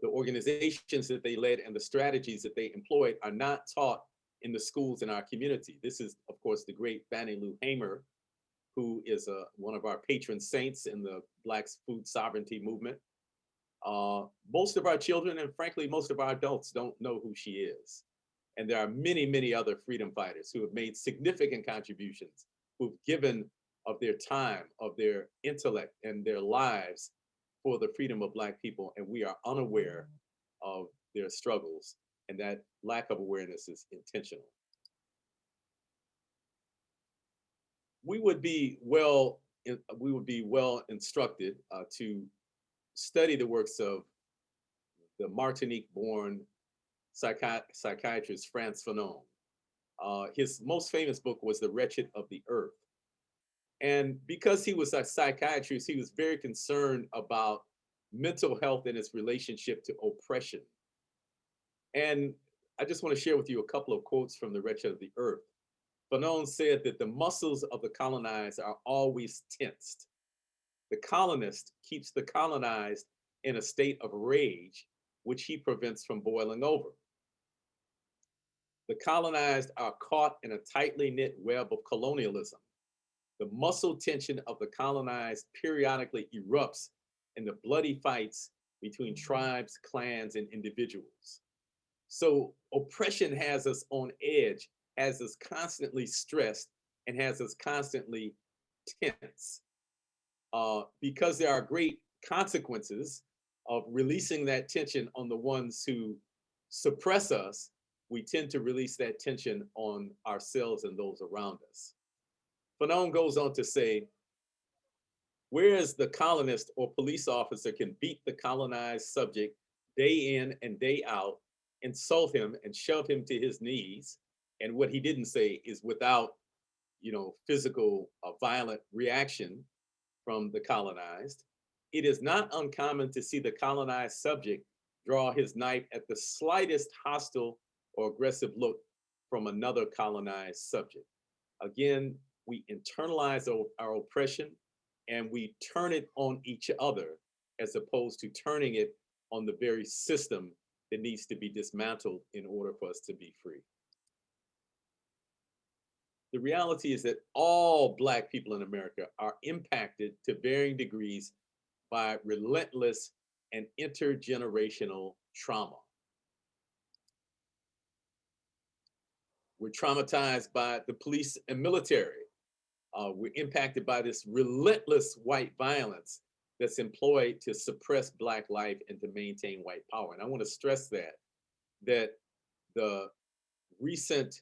the organizations that they led and the strategies that they employed are not taught in the schools in our community. This is, of course, the great Fannie Lou Hamer, who is one of our patron saints in the Black food sovereignty movement. Most of our children and frankly, most of our adults don't know who she is. And there are many, many other freedom fighters who have made significant contributions, who've given of their time, of their intellect and their lives for the freedom of Black people. And we are unaware of their struggles. And that lack of awareness is intentional. We would be well instructed to study the works of the Martinique-born psychiatrist Frantz Fanon. His most famous book was The Wretched of the Earth. And because he was a psychiatrist, he was very concerned about mental health and its relationship to oppression. And I just want to share with you a couple of quotes from The Wretched of the Earth. Fanon said that the muscles of the colonized are always tensed. The colonist keeps the colonized in a state of rage, which he prevents from boiling over. The colonized are caught in a tightly knit web of colonialism. The muscle tension of the colonized periodically erupts in the bloody fights between tribes, clans, and individuals. So oppression has us on edge, has us constantly stressed, and has us constantly tense. Because there are great consequences of releasing that tension on the ones who suppress us, we tend to release that tension on ourselves and those around us. Fanon goes on to say, whereas the colonist or police officer can beat the colonized subject day in and day out, insult him and shove him to his knees, and what he didn't say is without, physical violent reaction from the colonized, it is not uncommon to see the colonized subject draw his knife at the slightest hostile or aggressive look from another colonized subject. Again, we internalize our oppression and we turn it on each other as opposed to turning it on the very system that needs to be dismantled in order for us to be free. The reality is that all Black people in America are impacted to varying degrees by relentless and intergenerational trauma. We're traumatized by the police and military. We're impacted by this relentless white violence that's employed to suppress Black life and to maintain white power. And I want to stress that the recent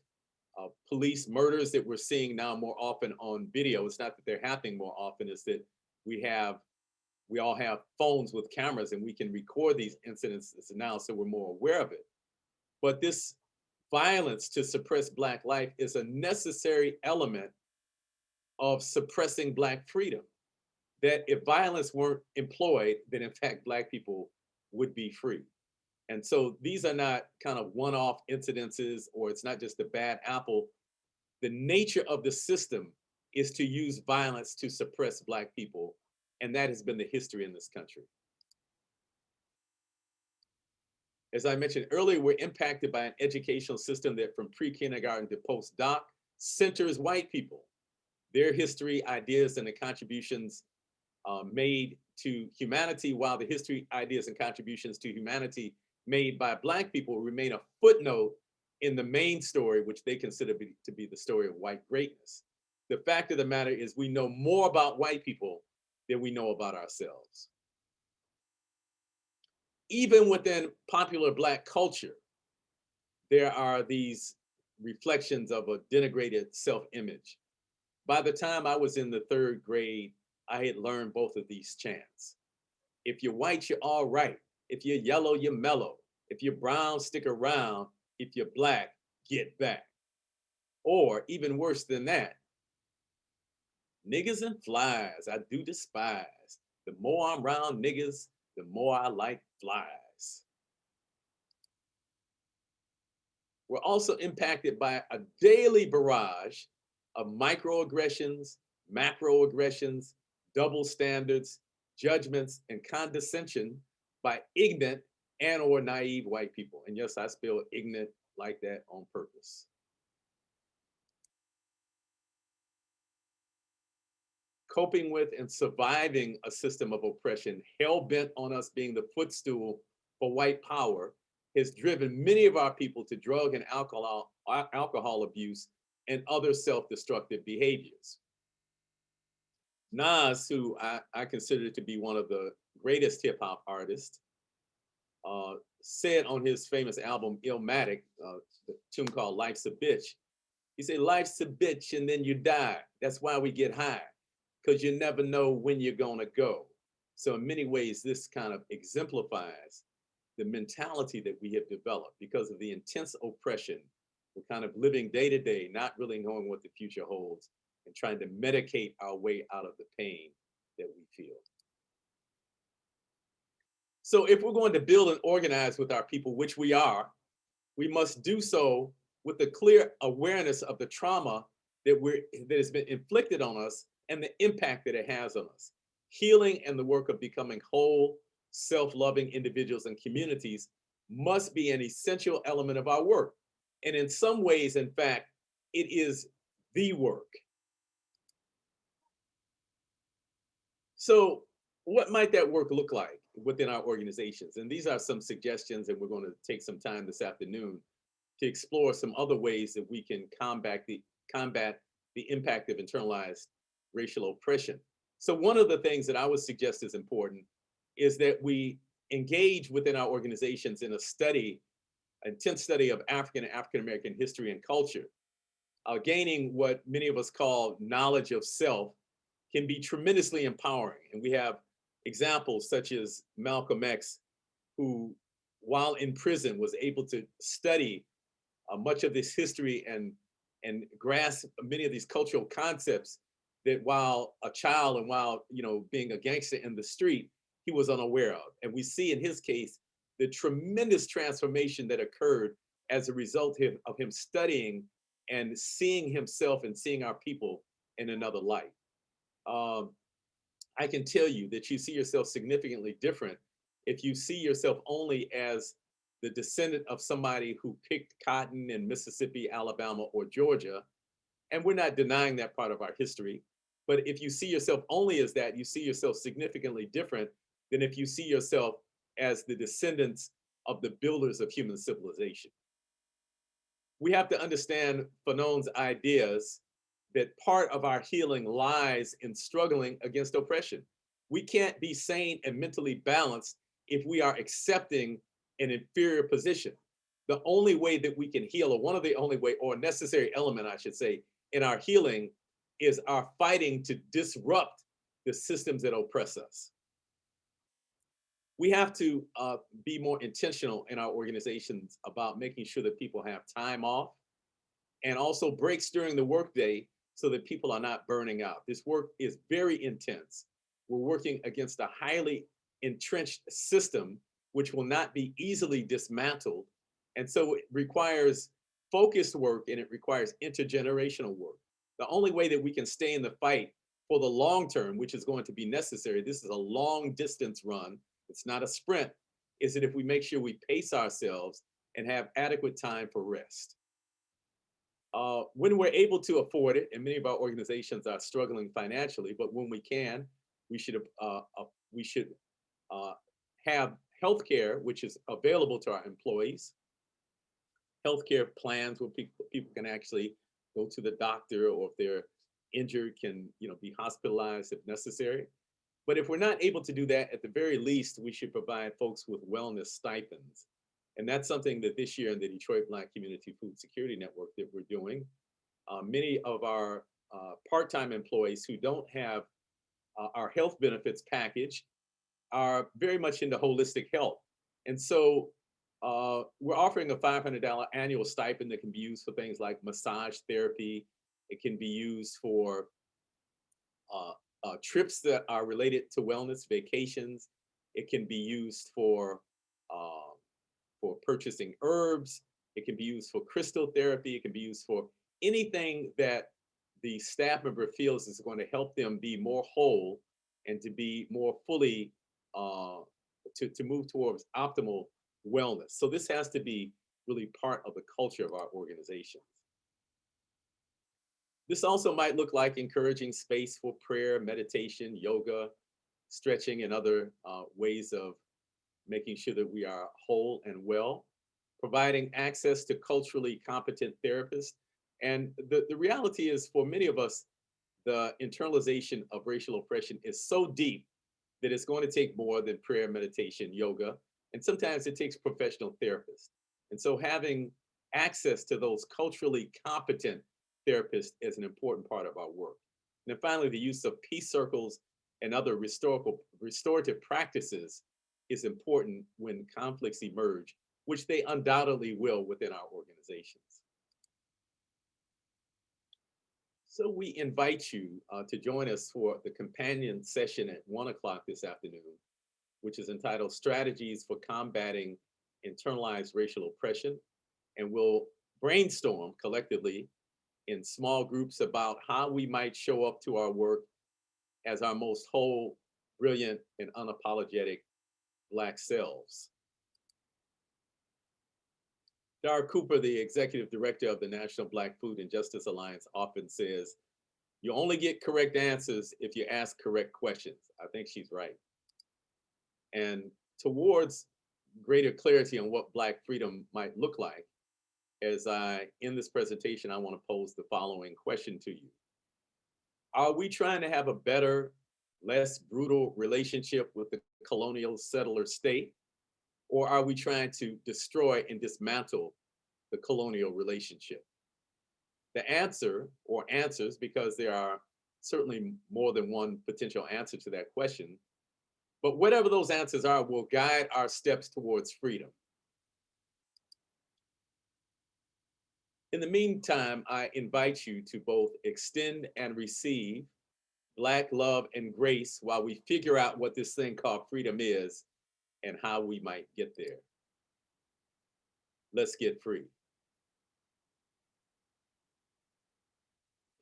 police murders that we're seeing now more often on video, it's not that they're happening more often, it's that we all have phones with cameras and we can record these incidents now, so we're more aware of it. But this violence to suppress Black life is a necessary element of suppressing Black freedom. That if violence weren't employed, then in fact, Black people would be free. And so these are not kind of one-off incidences, or it's not just a bad apple. The nature of the system is to use violence to suppress Black people. And that has been the history in this country. As I mentioned earlier, we're impacted by an educational system that from pre-kindergarten to postdoc centers white people, their history, ideas, and the contributions made to humanity, while the history, ideas, and contributions to humanity made by Black people remain a footnote in the main story, which they consider to be the story of white greatness. The fact of the matter is we know more about white people than we know about ourselves. Even within popular Black culture, there are these reflections of a denigrated self-image. By the time I was in the 3rd grade, I had learned both of these chants. If you're white, you're all right. If you're yellow, you're mellow. If you're brown, stick around. If you're Black, get back. Or even worse than that, niggas and flies, I do despise. The more I'm around niggas, the more I like flies. We're also impacted by a daily barrage of microaggressions, macroaggressions, double standards, judgments, and condescension by ignorant and or naive white people. And yes, I spell ignorant like that on purpose. Coping with and surviving a system of oppression hell-bent on us being the footstool for white power has driven many of our people to drug and alcohol abuse and other self-destructive behaviors. Nas, who I consider to be one of the greatest hip-hop artists, said on his famous album Illmatic, the tune called Life's a Bitch, he said, life's a bitch and then you die. That's why we get high, because you never know when you're gonna go. So in many ways, this kind of exemplifies the mentality that we have developed because of the intense oppression. We're kind of living day to day, not really knowing what the future holds and trying to medicate our way out of the pain that we feel. So if we're going to build and organize with our people, which we are, we must do so with a clear awareness of the trauma that has been inflicted on us and the impact that it has on us. Healing and the work of becoming whole, self-loving individuals and communities must be an essential element of our work. And in some ways, in fact, it is the work. So what might that work look like within our organizations? And these are some suggestions, and we're going to take some time this afternoon to explore some other ways that we can combat the impact of internalized racial oppression. So one of the things that I would suggest is important is that we engage within our organizations in an intense study of African and African-American history and culture. Gaining what many of us call knowledge of self can be tremendously empowering. And we have examples such as Malcolm X, who while in prison was able to study much of this history and grasp many of these cultural concepts that while a child and while being a gangster in the street, he was unaware of. And we see in his case the tremendous transformation that occurred as a result of him studying and seeing himself and seeing our people in another light. I can tell you that you see yourself significantly different if you see yourself only as the descendant of somebody who picked cotton in Mississippi, Alabama, or Georgia. And we're not denying that part of our history. But if you see yourself only as that, you see yourself significantly different than if you see yourself as the descendants of the builders of human civilization. We have to understand Fanon's ideas that part of our healing lies in struggling against oppression. We can't be sane and mentally balanced if we are accepting an inferior position. The only way that we can heal, or one of the only way, or a necessary element, I should say, in our healing is our fighting to disrupt the systems that oppress us. We have to be more intentional in our organizations about making sure that people have time off and also breaks during the workday so that people are not burning out. This work is very intense. We're working against a highly entrenched system, which will not be easily dismantled. And so it requires focused work and it requires intergenerational work. The only way that we can stay in the fight for the long term, which is going to be necessary, this is a long distance run, it's not a sprint, is that if we make sure we pace ourselves and have adequate time for rest. When we're able to afford it, and many of our organizations are struggling financially, but when we can, we should we should have healthcare, which is available to our employees, healthcare plans where people can actually go to the doctor, or if they're injured, can be hospitalized if necessary. But if we're not able to do that, at the very least, we should provide folks with wellness stipends. And that's something that this year in the Detroit Black Community Food Security Network that we're doing. Many of our part-time employees who don't have our health benefits package are very much into holistic health. And so we're offering a $500 annual stipend that can be used for things like massage therapy. It can be used for trips that are related to wellness, vacations. It can be used for purchasing herbs. It can be used for crystal therapy. It can be used for anything that the staff member feels is going to help them be more whole and to be more fully to move towards optimal wellness. So this has to be really part of the culture of our organizations. This also might look like encouraging space for prayer, meditation, yoga, stretching, and other ways of making sure that we are whole and well, providing access to culturally competent therapists. And the reality is, for many of us, the internalization of racial oppression is so deep that it's going to take more than prayer, meditation, yoga, and sometimes it takes professional therapists. And so having access to those culturally competent therapists is an important part of our work. And then finally, the use of peace circles and other restorative practices is important when conflicts emerge, which they undoubtedly will within our organizations. So we invite you to join us for the companion session at 1 o'clock this afternoon, which is entitled Strategies for Combating Internalized Racial Oppression. And we'll brainstorm collectively in small groups about how we might show up to our work as our most whole, brilliant, and unapologetic Black selves. Dara Cooper, the executive director of the National Black Food and Justice Alliance, often says, you only get correct answers if you ask correct questions. I think she's right. And towards greater clarity on what Black freedom might look like, as I end this presentation, I want to pose the following question to you. Are we trying to have a better, less brutal relationship with the colonial settler state? Or are we trying to destroy and dismantle the colonial relationship? The answer, or answers, because there are certainly more than one potential answer to that question, but whatever those answers are will guide our steps towards freedom. In the meantime, I invite you to both extend and receive Black love and grace while we figure out what this thing called freedom is and how we might get there. Let's get free.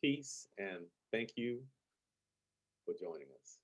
Peace, and thank you for joining us.